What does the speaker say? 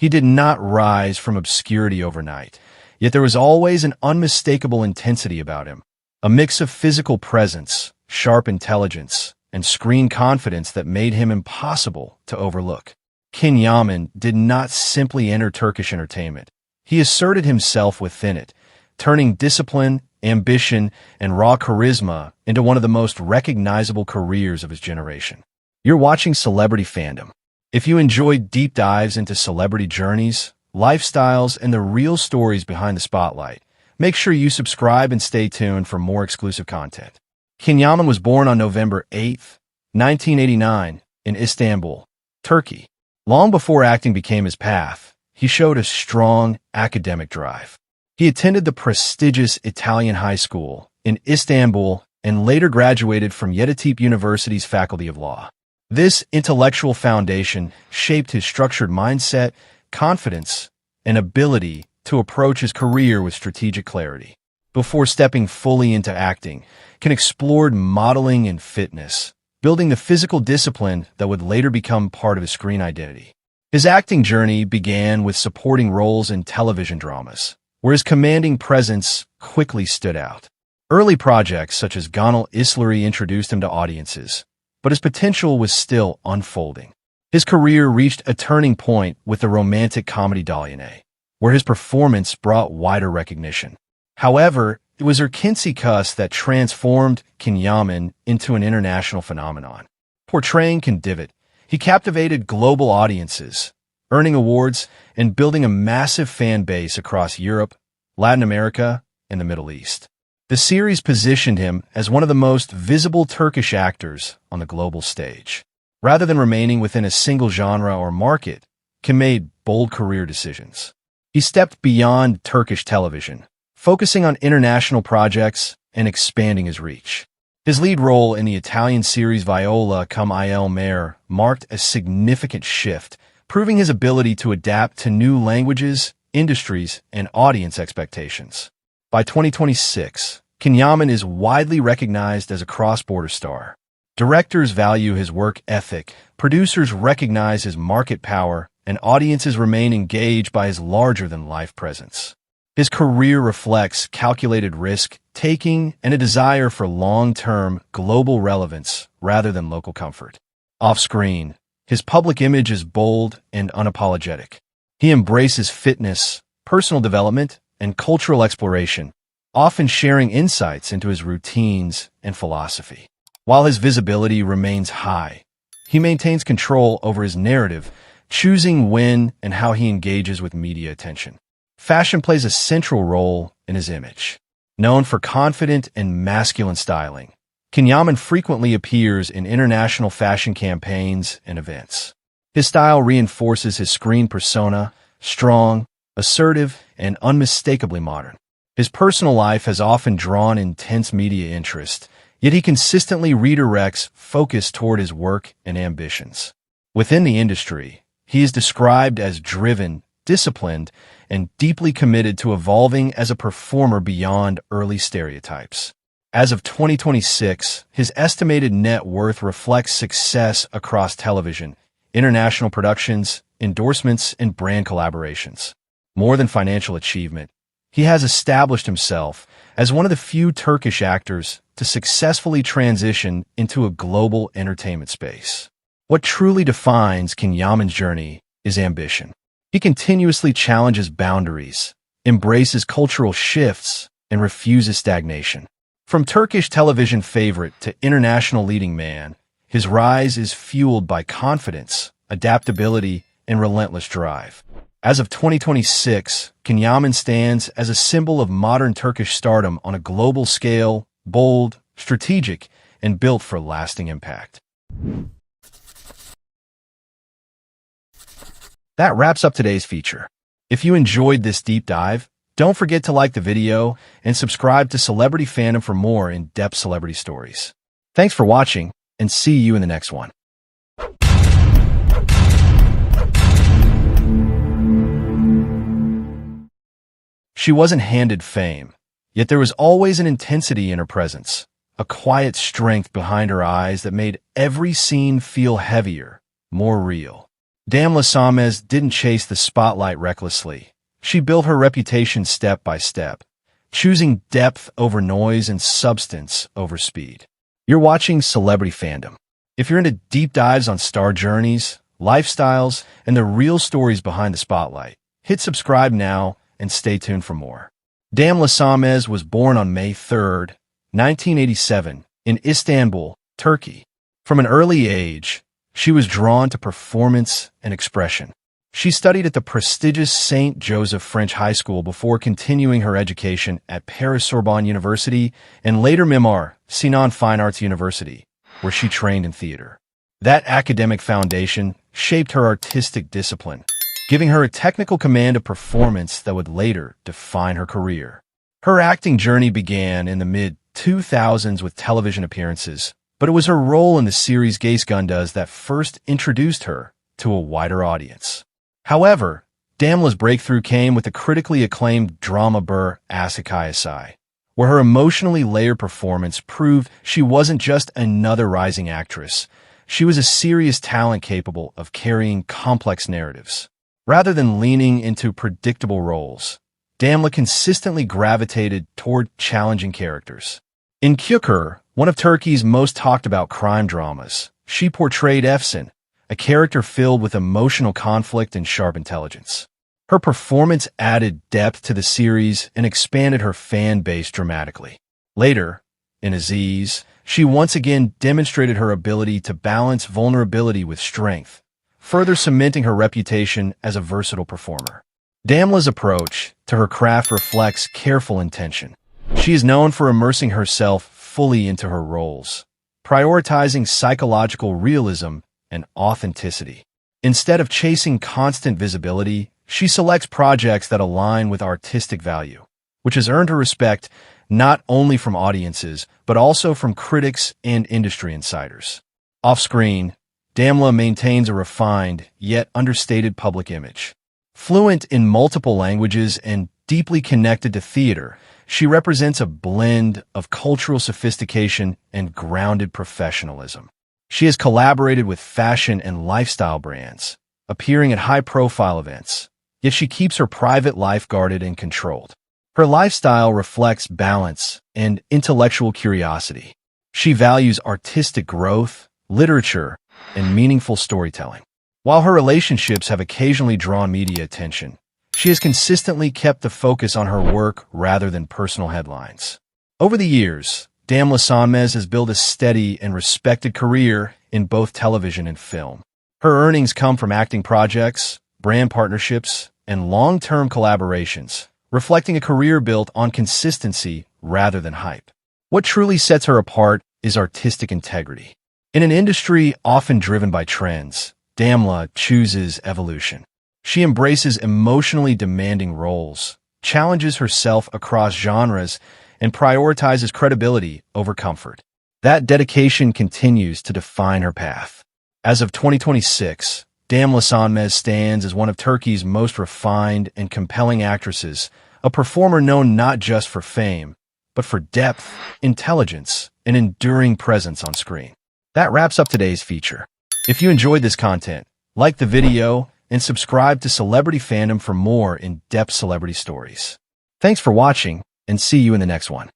He did not rise from obscurity overnight, yet there was always an unmistakable intensity about him, a mix of physical presence, sharp intelligence, and screen confidence that made him impossible to overlook. Yaman did not simply enter Turkish entertainment. He asserted himself within it, turning discipline, ambition, and raw charisma into one of the most recognizable careers of his generation. You're watching Celebrity Fandom. If you enjoy deep dives into celebrity journeys, lifestyles, and the real stories behind the spotlight, make sure you subscribe and stay tuned for more exclusive content. Yaman was born on November 8, 1989, in Istanbul, Turkey. Long before acting became his path, he showed a strong academic drive. He attended the prestigious Italian high school in Istanbul and later graduated from Yeditepe University's Faculty of Law. This intellectual foundation shaped his structured mindset, confidence, and ability to approach his career with strategic clarity. Before stepping fully into acting, Can explored modeling and fitness, building the physical discipline that would later become part of his screen identity. His acting journey began with supporting roles in television dramas, where his commanding presence quickly stood out. Early projects such as Gönül İşleri introduced him to audiences, but his potential was still unfolding. His career reached a turning point with the romantic comedy Dalyanay, where his performance brought wider recognition. However, it was Erkenci Kuş that transformed Yaman into an international phenomenon. Portraying Divot, he captivated global audiences, earning awards and building a massive fan base across Europe, Latin America, and the Middle East. The series positioned him as one of the most visible Turkish actors on the global stage. Rather than remaining within a single genre or market, Kim made bold career decisions. He stepped beyond Turkish television, focusing on international projects and expanding his reach. His lead role in the Italian series Viola come il Mare marked a significant shift, proving his ability to adapt to new languages, industries, and audience expectations. By 2026, Yaman is widely recognized as a cross-border star. Directors value his work ethic, producers recognize his market power, and audiences remain engaged by his larger-than-life presence. His career reflects calculated risk-taking and a desire for long-term global relevance rather than local comfort. Off-screen, his public image is bold and unapologetic. He embraces fitness, personal development, and cultural exploration, often sharing insights into his routines and philosophy. While his visibility remains high, he maintains control over his narrative, choosing when and how he engages with media attention. Fashion plays a central role in his image. Known for confident and masculine styling, Yaman frequently appears in international fashion campaigns and events. His style reinforces his screen persona, strong, assertive, and unmistakably modern. His personal life has often drawn intense media interest, yet he consistently redirects focus toward his work and ambitions. Within the industry, he is described as driven, disciplined, and deeply committed to evolving as a performer beyond early stereotypes. As of 2026, his estimated net worth reflects success across television, international productions, endorsements, and brand collaborations. More than financial achievement, he has established himself as one of the few Turkish actors to successfully transition into a global entertainment space. What truly defines Yaman's journey is ambition. He continuously challenges boundaries, embraces cultural shifts, and refuses stagnation. From Turkish television favorite to international leading man, his rise is fueled by confidence, adaptability, and relentless drive. As of 2026, Yaman stands as a symbol of modern Turkish stardom on a global scale, bold, strategic, and built for lasting impact. That wraps up today's feature. If you enjoyed this deep dive, don't forget to like the video and subscribe to Celebrity Fandom for more in-depth celebrity stories. Thanks for watching, and see you in the next one. She wasn't handed fame, yet there was always an intensity in her presence, a quiet strength behind her eyes that made every scene feel heavier, more real. Damla Sönmez didn't chase the spotlight recklessly. She built her reputation step by step, choosing depth over noise and substance over speed. You're watching Celebrity Fandom. If you're into deep dives on star journeys, lifestyles, and the real stories behind the spotlight, hit subscribe now and stay tuned for more. Damla Sönmez was born on May 3, 1987, in Istanbul, Turkey. From an early age, she was drawn to performance and expression. She studied at the prestigious St. Joseph French High School before continuing her education at Paris Sorbonne University and later Mimar Sinan Fine Arts University, where she trained in theater. That academic foundation shaped her artistic discipline, giving her a technical command of performance that would later define her career. Her acting journey began in the mid-2000s with television appearances, but it was her role in the series Geisgundas that first introduced her to a wider audience. However, Damla's breakthrough came with the critically acclaimed drama Bur Asakayasai, where her emotionally layered performance proved she wasn't just another rising actress. She was a serious talent capable of carrying complex narratives. Rather than leaning into predictable roles, Damla consistently gravitated toward challenging characters. In Küçük, one of Turkey's most talked-about crime dramas, she portrayed Efsun, a character filled with emotional conflict and sharp intelligence. Her performance added depth to the series and expanded her fan base dramatically. Later, in Aziz, she once again demonstrated her ability to balance vulnerability with strength, further cementing her reputation as a versatile performer. Damla's approach to her craft reflects careful intention. She is known for immersing herself fully into her roles, prioritizing psychological realism and authenticity. Instead of chasing constant visibility, she selects projects that align with artistic value, which has earned her respect not only from audiences, but also from critics and industry insiders. Off-screen, Damla maintains a refined, yet understated public image. Fluent in multiple languages and deeply connected to theater, she represents a blend of cultural sophistication and grounded professionalism. She has collaborated with fashion and lifestyle brands, appearing at high-profile events, yet she keeps her private life guarded and controlled. Her lifestyle reflects balance and intellectual curiosity. She values artistic growth, literature, and meaningful storytelling. While her relationships have occasionally drawn media attention, she has consistently kept the focus on her work rather than personal headlines. Over the years, Damla Sönmez has built a steady and respected career in both television and film. Her earnings come from acting projects, brand partnerships, and long-term collaborations, reflecting a career built on consistency rather than hype. What truly sets her apart is artistic integrity. In an industry often driven by trends, Damla chooses evolution. She embraces emotionally demanding roles, challenges herself across genres, and prioritizes credibility over comfort. That dedication continues to define her path. As of 2026, Damla Sönmez stands as one of Turkey's most refined and compelling actresses, a performer known not just for fame, but for depth, intelligence, and enduring presence on screen. That wraps up today's feature. If you enjoyed this content, like the video and subscribe to Celebrity Fandom for more in-depth celebrity stories. Thanks for watching, and see you in the next one.